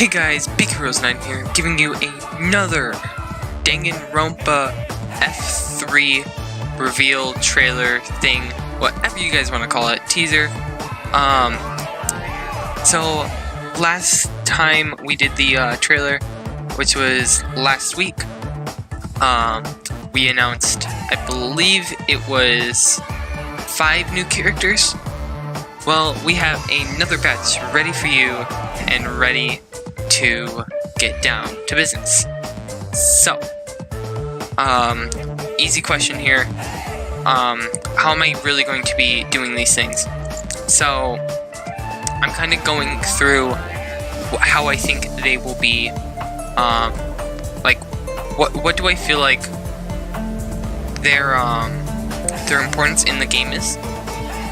Hey guys, Big Heroes 9 here, giving you another Danganronpa F3 reveal trailer thing, whatever you guys want to call it, teaser. So last time we did the trailer, which was last week, we announced, I believe it was 5 new characters. Well, we have another batch ready for you and ready to get down to business. So, easy question here. How am I really going to be doing these things? So, I'm kind of going through how I think they will be, like, what do I feel like their importance in the game is,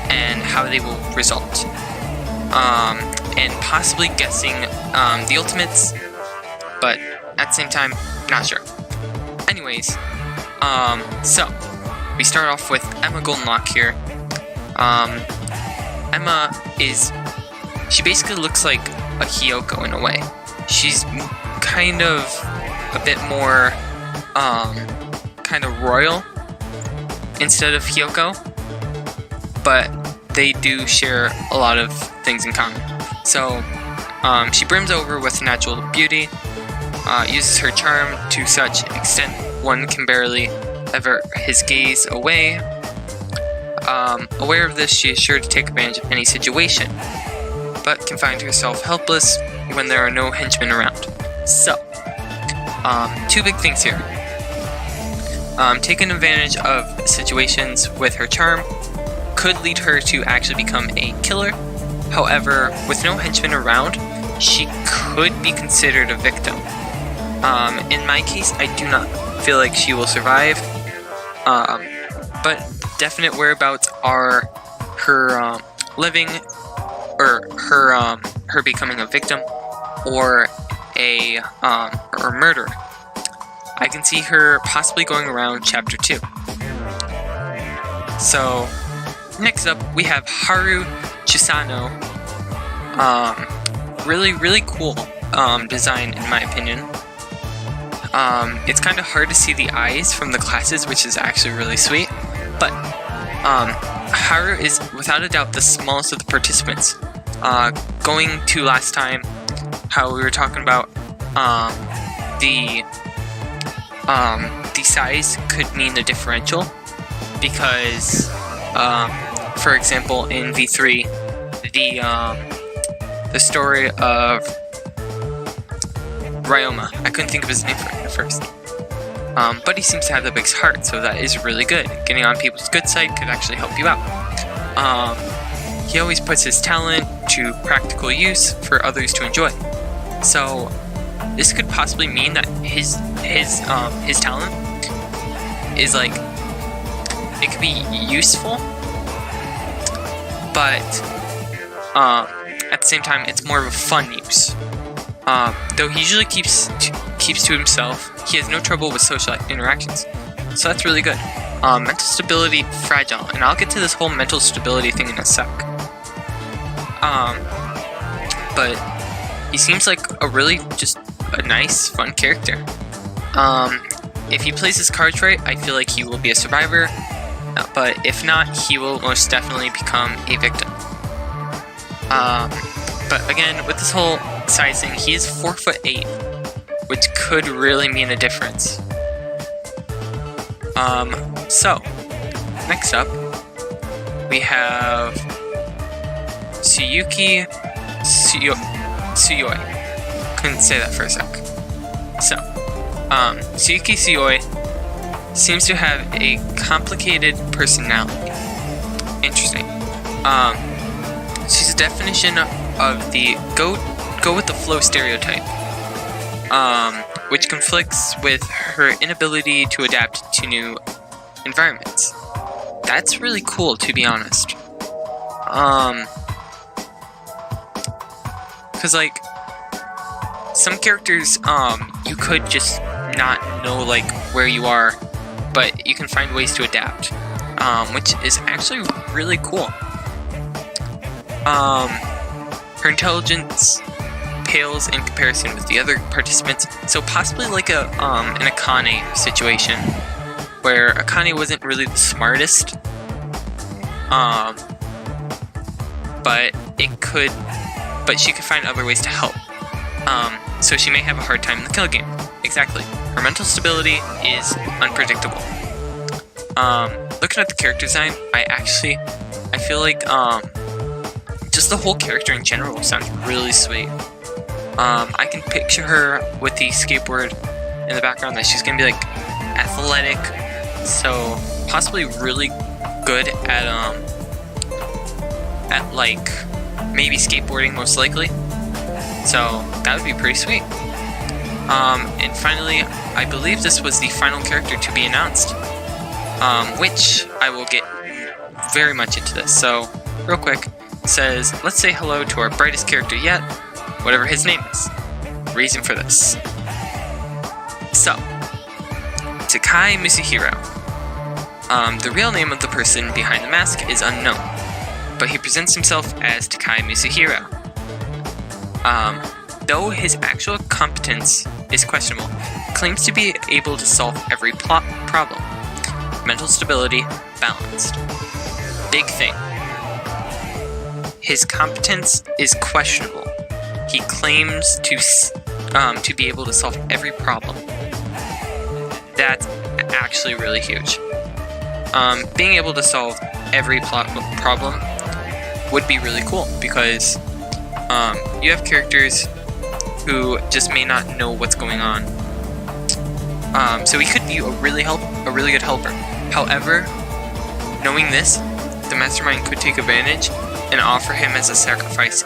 and how they will result. And possibly guessing the ultimates, but at the same time, not sure. Anyways, so we start off with Emma Goldenlock here. Emma she basically looks like a Hiyoko in a way. She's kind of a bit more kind of royal instead of Hiyoko, but they do share a lot of things in common. So, she brims over with natural beauty, uses her charm to such extent one can barely avert his gaze away. Aware of this, she is sure to take advantage of any situation, but can find herself helpless when there are no henchmen around. So, 2 big things here. Taking advantage of situations with her charm could lead her to actually become a killer. However, with no henchmen around, she could be considered a victim. In my case, I do not feel like she will survive, but definite whereabouts are her living, or her becoming a victim, or a murder. I can see her possibly going around Chapter 2. So, next up, we have Haru Chisano. Really cool design in my opinion. It's kind of hard to see the eyes from the glasses, which is actually really sweet. But Haru is without a doubt the smallest of the participants. Going to last time, how we were talking about the size could mean the differential, because for example, in V3, the story of Ryoma, I couldn't think of his name at first, but he seems to have the biggest heart, so that is really good. Getting on people's good side could actually help you out. He always puts his talent to practical use for others to enjoy. So this could possibly mean that his talent is like, it could be useful, but at the same time, it's more of a fun use. Though he usually keeps to himself, he has no trouble with social interactions, so that's really good. Mental stability, fragile, and I'll get to this whole mental stability thing in a sec. But he seems like a really just a nice, fun character. If he plays his cards right, I feel like he will be a survivor. But if not, he will most definitely become a victim. But again, with this whole size thing, he is 4'8", which could really mean a difference. So, next up, we have Yuki Tsuyoi. Couldn't say that for a sec. So, Yuki Tsuyoi seems to have a complicated personality. Interesting. She's a definition of the go with the flow stereotype, which conflicts with her inability to adapt to new environments. That's really cool, to be honest. Cause like, some characters, you could just not know like where you are, but you can find ways to adapt, which is actually really cool. Her intelligence pales in comparison with the other participants. So possibly like an Akane situation, where Akane wasn't really the smartest, but she could find other ways to help. So she may have a hard time in the kill game. Exactly. Her mental stability is unpredictable. Looking at the character design, I feel like just the whole character in general sounds really sweet. I can picture her with the skateboard in the background, that she's gonna be like athletic, so possibly really good at like maybe skateboarding, most likely. So that would be pretty sweet. And finally, I believe this was the final character to be announced, which I will get very much into this. So real quick, it says, let's say hello to our brightest character yet, whatever his name is. Reason for this. So, Takaya Hero. The real name of the person behind the mask is unknown, but he presents himself as Takaya Hero. Though his actual competence is questionable, he claims to be able to solve every problem. Mental stability, balanced. Big thing. His competence is questionable. He claims to be able to solve every problem. That's actually really huge. Being able to solve every problem would be really cool, because you have characters who just may not know what's going on. So he could be a really good helper. However, knowing this, the mastermind could take advantage and offer him as a sacrifice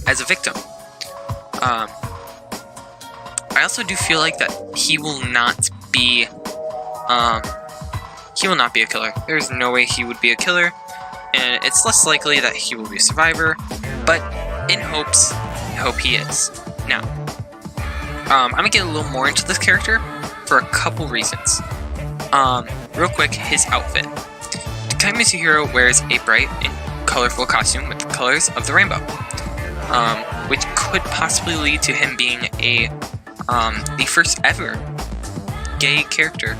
as a victim. I also do feel like that he will not be a killer. There's no way he would be a killer, and it's less likely that he will be a survivor, but in hopes, I hope he is. Now, I'm gonna get a little more into this character for a couple reasons. Real quick, his outfit. Takaya Hero wears a bright and colorful costume with the colors of the rainbow, which could possibly lead to him being the first ever gay character,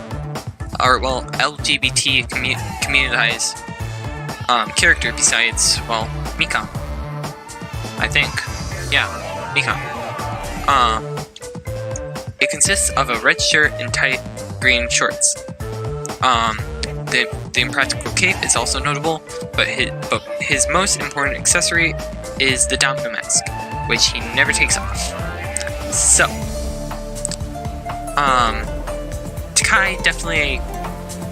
or well, LGBT communitized character besides, well, Mika. I think. Yeah, Mika. It consists of a red shirt and tight green shorts. The impractical cape is also notable, but his most important accessory is the domino mask, which he never takes off. So, Takai, definitely a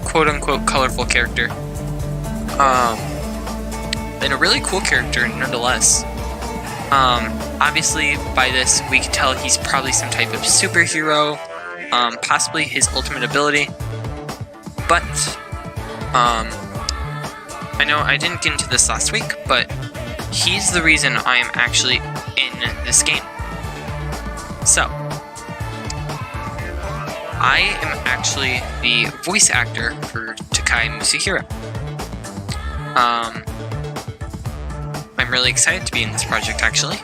quote-unquote colorful character. And a really cool character nonetheless. Obviously, by this, we can tell he's probably some type of superhero, possibly his ultimate ability. But, I know I didn't get into this last week, but he's the reason I am actually in this game. So, I am actually the voice actor for Takaya Hero. I'm really excited to be in this project, actually.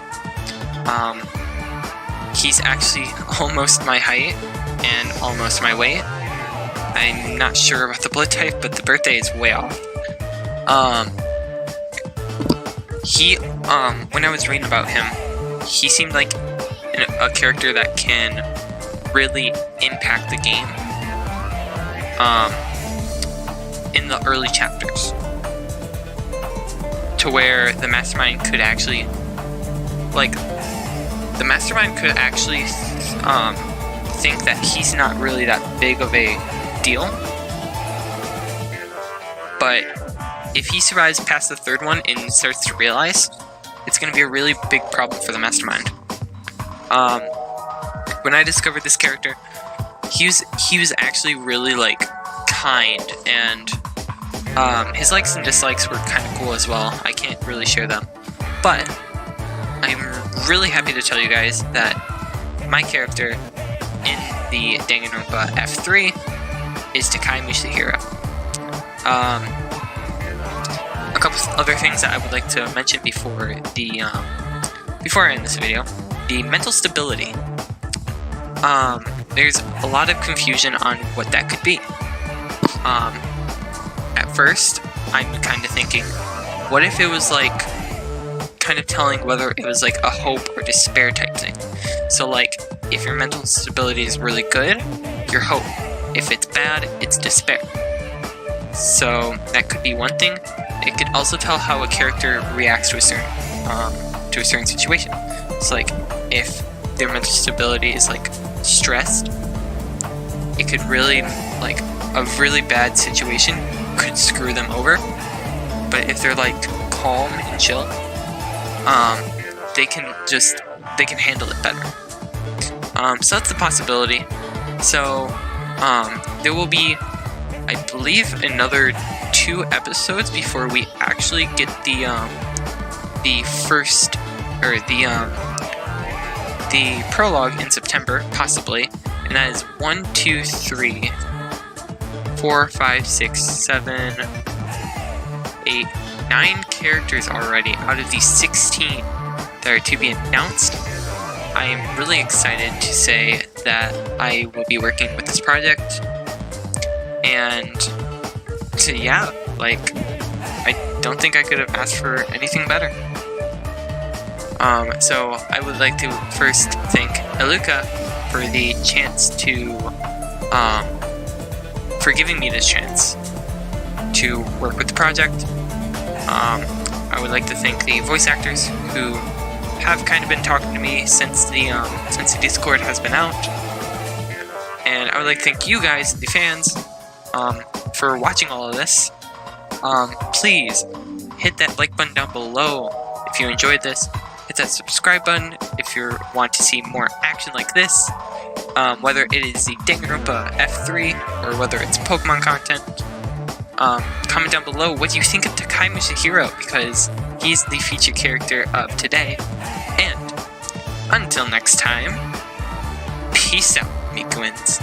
He's actually almost my height and almost my weight. I'm not sure about the blood type, but the birthday is way off. When I was reading about him, he seemed like a character that can really impact the game, in the early chapters, to where the mastermind could actually, think that he's not really that big of a deal. But if he survives past the third one and starts to realize, it's going to be a really big problem for the mastermind. When I discovered this character, he was actually really kind, and his likes and dislikes were kind of cool as well. I can't really share them, but I'm really happy to tell you guys that my character in the Danganronpa F3 is Takaya Hero. A couple other things that I would like to mention before the before I end this video, the mental stability. There's a lot of confusion on what that could be. At first, I'm kind of thinking, what if it was like kind of telling whether it was like a hope or despair type thing. So like, if your mental stability is really good, you're hope. If it's bad, it's despair. So that could be one thing. It could also tell how a character reacts to a certain situation. So like, if their mental stability is like stressed, it could really, like, a really bad situation could screw them over. But if they're like calm and chill, they can handle it better. So that's the possibility. So there will be, I believe, another 2 episodes before we actually get the first, or the prologue in September, possibly, and that is 1, 2, 3, 4, 5, 6, 7, 8, 9 characters already out of these 16 that are to be announced. I am really excited to say that I will be working with this project, and so yeah, like, I don't think I could have asked for anything better. So I would like to first thank Eluka for the chance to, for giving me this chance to work with the project. I would like to thank the voice actors who have kind of been talking to me since the Discord has been out. And I would like to thank you guys, the fans, for watching all of this. Please hit that like button down below if you enjoyed this. Hit that subscribe button if you want to see more action like this. Whether it is the Danganronpa F3 or whether it's Pokemon content. Comment down below what you think of Takaya Hero, because he's the featured character of today. And until next time, peace out, Mikuins.